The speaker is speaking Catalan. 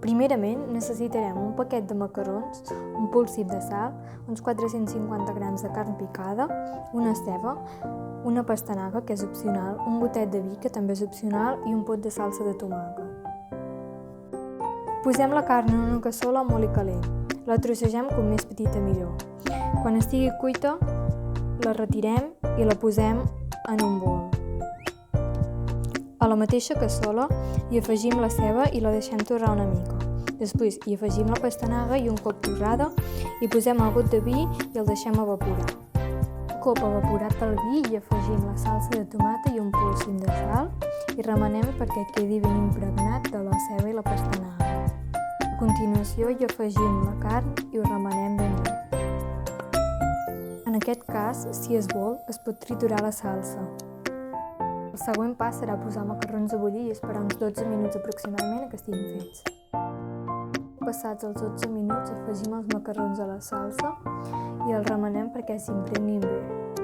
Primerament necessitarem un paquet de macarrons, un polsit de sal, uns 450 grams de carn picada, una ceba, una pastanaga, que és opcional, un gotet de vi, que també és opcional, i un pot de salsa de tomàquet. Posem la carn en una cassola amb oli calent. La trossegem com més petita millor. Quan estigui cuita, la retirem i la posem en un bol. A la mateixa cassola hi afegim la ceba i la deixem torrar una mica. Després hi afegim la pastanaga i un cop torrada, hi posem el got de vi i el deixem evaporar. Un cop evaporat el vi hi afegim la salsa de tomata i un polsim de sal i remenem perquè quedi ben impregnat de la ceba i la pastanaga. A continuació hi afegim la carn i ho remenem ben bé. En aquest cas, si es vol, es pot triturar la salsa. El següent pas serà posar macarrons a bullir i esperar uns 12 minuts aproximadament que estiguin fets. Passats els 12 minuts afegim els macarrons a la salsa i els remenem perquè s'impregnin bé.